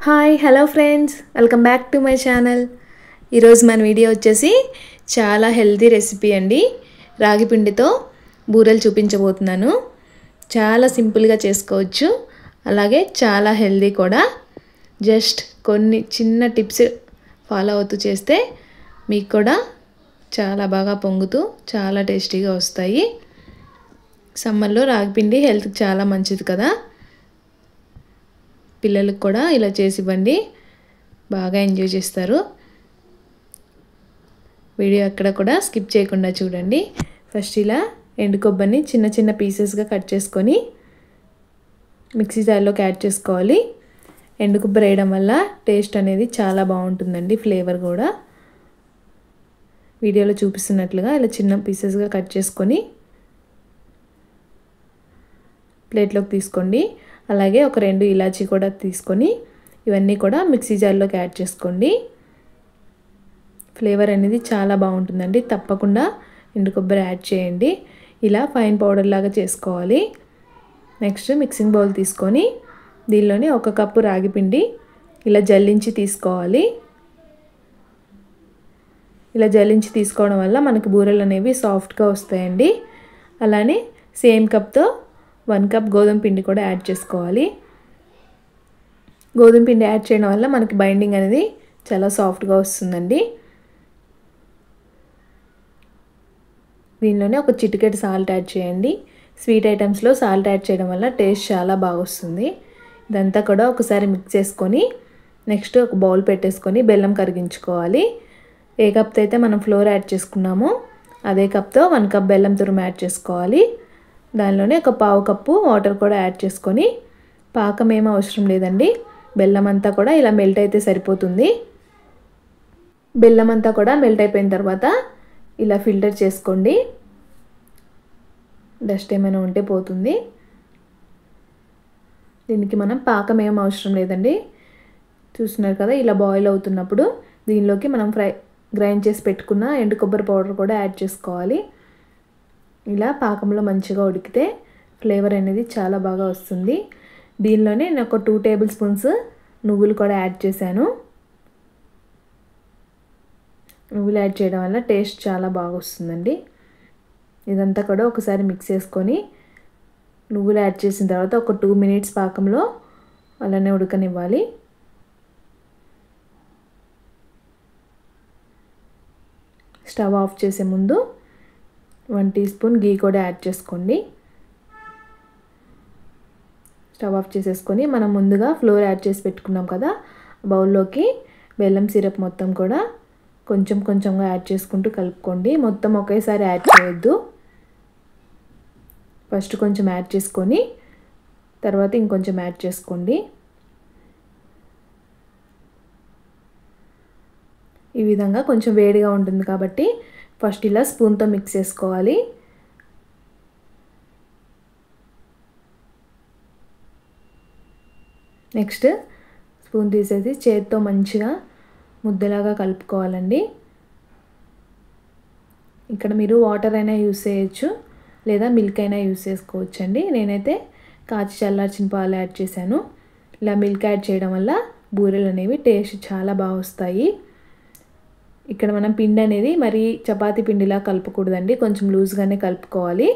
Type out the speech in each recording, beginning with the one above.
Hi hello friends, welcome back to my channel. ఈరోజు మన video వచ్చేసి చాలా హెల్తీ రెసిపీ అండి. రాగి పిండితో బూరెలు చూపించబోతున్నాను. చాలా సింపుల్గా చేసుకోవచ్చు, అలాగే చాలా హెల్తీ కూడా. జస్ట్ కొన్ని చిన్న టిప్స్ ఫాలో అవుతూ చేస్తే మీకు కూడా చాలా బాగా పొంగుతూ చాలా టేస్టీగా వస్తాయి. సమ్మర్లో రాగి పిండి హెల్త్కి చాలా మంచిది కదా. పిల్లలకు కూడా ఇలా చేసి ఇవ్వండి, బాగా ఎంజాయ్ చేస్తారు. వీడియో ఎక్కడ కూడా స్కిప్ చేయకుండా చూడండి. ఫస్ట్ ఇలా ఎండు కొబ్బరిని చిన్న చిన్న పీసెస్గా కట్ చేసుకొని మిక్సీ జార్లోకి యాడ్ చేసుకోవాలి. ఎండు కొబ్బరి వేయడం వల్ల టేస్ట్ అనేది చాలా బాగుంటుందండి, ఫ్లేవర్ కూడా. వీడియోలో చూపిస్తున్నట్లుగా ఇలా చిన్న పీసెస్గా కట్ చేసుకొని ప్లేట్లోకి తీసుకోండి. అలాగే ఒక 2 ఇలాచీ కూడా తీసుకొని ఇవన్నీ కూడా మిక్సీ జార్లోకి యాడ్ చేసుకోండి. ఫ్లేవర్ అనేది చాలా బాగుంటుందండి. తప్పకుండా ఎండు కొబ్బరి యాడ్ చేయండి. ఇలా ఫైన్ పౌడర్ లాగా చేసుకోవాలి. నెక్స్ట్ మిక్సింగ్ బౌల్ తీసుకొని దీనిలోని 1 కప్పు రాగి పిండి ఇలా జల్లించి తీసుకోవాలి. ఇలా జల్లించి తీసుకోవడం వల్ల మనకి బూరెలు అనేవి సాఫ్ట్గా వస్తాయండి. అలానే సేమ్ కప్తో 1 కప్ గోధుమ పిండి కూడా యాడ్ చేసుకోవాలి. గోధుమ పిండి యాడ్ చేయడం వల్ల మనకి బైండింగ్ అనేది చాలా సాఫ్ట్గా వస్తుందండి. దీనిలోనే ఒక చిటికెడు సాల్ట్ యాడ్ చేయండి. స్వీట్ ఐటమ్స్లో సాల్ట్ యాడ్ చేయడం వల్ల టేస్ట్ చాలా బాగా వస్తుంది. ఇదంతా కూడా ఒకసారి మిక్స్ చేసుకొని నెక్స్ట్ ఒక బౌల్ పెట్టేసుకొని బెల్లం కరిగించుకోవాలి. ఏ కప్తో అయితే మనం ఫ్లోర్ యాడ్ చేసుకున్నామో అదే కప్తో 1 కప్ బెల్లం తురుము యాడ్ చేసుకోవాలి. దానిలోనే ఒక 1/2 కప్పు వాటర్ కూడా యాడ్ చేసుకొని, పాకం ఏమీ అవసరం లేదండి, బెల్లం అంతా కూడా ఇలా మెల్ట్ అయితే సరిపోతుంది. బెల్లం అంతా కూడా మెల్ట్ అయిపోయిన తర్వాత ఇలా ఫిల్టర్ చేసుకోండి. డస్ట్ ఏమైనా ఉంటే పోతుంది. దీనికి మనం పాకం ఏమీ అవసరం లేదండి. చూస్తున్నారు కదా, ఇలా బాయిల్ అవుతున్నప్పుడు దీనిలోకి మనం గ్రైండ్ చేసి పెట్టుకున్న ఎండు కొబ్బరి పౌడర్ కూడా యాడ్ చేసుకోవాలి. ఇలా పాకంలో మంచిగా ఉడికితే ఫ్లేవర్ అనేది చాలా బాగా వస్తుంది. దీనిలోనే నేను ఒక 2 టేబుల్ స్పూన్స్ నువ్వులు కూడా యాడ్ చేశాను. నువ్వులు యాడ్ చేయడం వల్ల టేస్ట్ చాలా బాగా వస్తుందండి. ఇదంతా కూడా ఒకసారి మిక్స్ చేసుకొని నువ్వులు యాడ్ చేసిన తర్వాత ఒక 2 మినిట్స్ పాకంలో అలానే ఉడకనివ్వాలి. స్టవ్ ఆఫ్ చేసే ముందు 1 టీ స్పూన్ గీ కూడా యాడ్ చేసుకోండి. స్టవ్ ఆఫ్ చేసేసుకొని మనం ముందుగా ఫ్లోర్ యాడ్ చేసి పెట్టుకున్నాం కదా, బౌల్లోకి బెల్లం సిరప్ మొత్తం కూడా కొంచెం కొంచెంగా యాడ్ చేసుకుంటూ కలుపుకోండి. మొత్తం ఒకేసారి యాడ్ చేయొద్దు. ఫస్ట్ కొంచెం యాడ్ చేసుకొని తర్వాత ఇంకొంచెం యాడ్ చేసుకోండి. ఈ విధంగా కొంచెం వేడిగా ఉంటుంది కాబట్టి ఫస్ట్ ఇలా స్పూన్తో మిక్స్ చేసుకోవాలి. నెక్స్ట్ స్పూన్ తీసేసి చేతితో మంచిగా ముద్దలాగా కలుపుకోవాలండి. ఇక్కడ మీరు వాటర్ అయినా యూస్ చేయొచ్చు, లేదా మిల్క్ అయినా యూస్ చేసుకోవచ్చండి. నేనైతే కాచి చల్లార్చిన పాలు యాడ్ చేశాను. ఇలా మిల్క్ యాడ్ చేయడం వల్ల బూరెలు అనేవి టేస్ట్ చాలా బాగా వస్తాయి. ఇక్కడ మనం పిండి అనేది మరి చపాతీ పిండిలా కలపకూడదండి, కొంచెం లూజ్గానే కలుపుకోవాలి.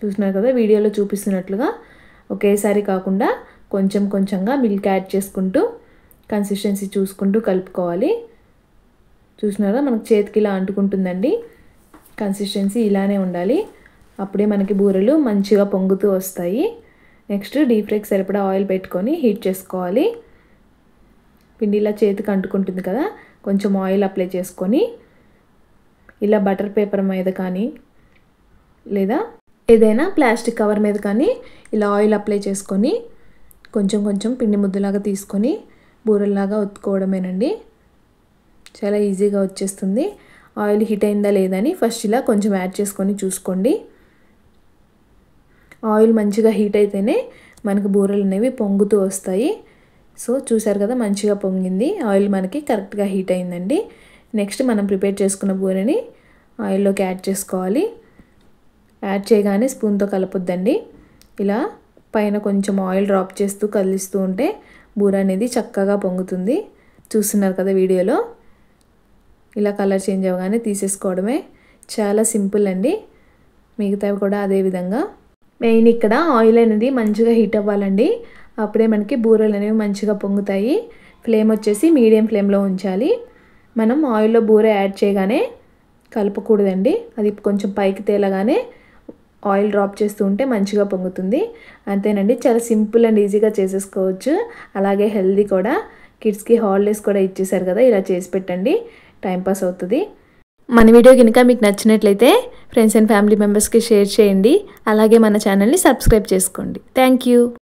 చూస్తున్నారు కదా, వీడియోలో చూపిస్తున్నట్లుగా ఒకేసారి కాకుండా కొంచెం కొంచెంగా మిల్క్ యాడ్ చేసుకుంటూ కన్సిస్టెన్సీ చూసుకుంటూ కలుపుకోవాలి. చూస్తున్నారా, మనకు చేతికి ఇలా అంటుకుంటుందండి. కన్సిస్టెన్సీ ఇలానే ఉండాలి, అప్పుడే మనకి బూరెలు మంచిగా పొంగుతూ వస్తాయి. నెక్స్ట్ డీప్ ఫ్రైకి సరిపడా ఆయిల్ పెట్టుకొని హీట్ చేసుకోవాలి. పిండి ఇలా చేతికి అంటుకుంటుంది కదా, కొంచెం ఆయిల్ అప్లై చేసుకొని ఇలా బటర్ పేపర్ మీద కానీ లేదా ఏదైనా ప్లాస్టిక్ కవర్ మీద కానీ ఇలా ఆయిల్ అప్లై చేసుకొని కొంచెం కొంచెం పిండి ముద్దలాగా తీసుకొని బూరెల్లాగా ఒత్తుకోవడమేనండి. చాలా ఈజీగా వచ్చేస్తుంది. ఆయిల్ హీట్ అయిందా లేదని ఫస్ట్ ఇలా కొంచెం యాడ్ చేసుకొని చూసుకోండి. ఆయిల్ మంచిగా హీట్ అయితేనే మనకు బూరెలు అనేవి పొంగుతూ వస్తాయి. సో చూసారు కదా, మంచిగా పొంగింది, ఆయిల్ మనకి కరెక్ట్గా హీట్ అయిందండి. నెక్స్ట్ మనం ప్రిపేర్ చేసుకున్న బూరెని ఆయిల్లోకి యాడ్ చేసుకోవాలి. యాడ్ చేయగానే స్పూన్తో కలపొద్దండి, ఇలా పైన కొంచెం ఆయిల్ డ్రాప్ చేస్తూ కదిలిస్తూ ఉంటే బూర అనేది చక్కగా పొంగుతుంది. చూస్తున్నారు కదా వీడియోలో. ఇలా కలర్ చేంజ్ అవ్వగానే తీసేసుకోవడమే. చాలా సింపుల్ అండి. మిగతావి కూడా అదే విధంగా. మెయిన్ ఇక్కడ ఆయిల్ అనేది మంచిగా హీట్ అవ్వాలండి. అప్పుడే మనకి బూరెలు అనేవి మంచిగా పొంగుతాయి. ఫ్లేమ్ వచ్చేసి మీడియం ఫ్లేమ్లో ఉంచాలి. మనం ఆయిల్లో బూర యాడ్ చేయగానే కలపకూడదండి. అది కొంచెం పైకి తేలగానే ఆయిల్ డ్రాప్ చేస్తూ ఉంటే మంచిగా పొంగుతుంది. అంతేనండి, చాలా సింపుల్ అండ్ ఈజీగా చేసేసుకోవచ్చు. అలాగే హెల్దీ కూడా. కిడ్స్కి హాలిడేస్ కూడా ఇచ్చేసారు కదా, ఇలా చేసి పెట్టండి, టైంపాస్ అవుతుంది. మన వీడియో కనుక మీకు నచ్చినట్లయితే ఫ్రెండ్స్ అండ్ ఫ్యామిలీ మెంబర్స్కి షేర్ చేయండి. అలాగే మన ఛానల్ని సబ్స్క్రైబ్ చేసుకోండి. Thank you.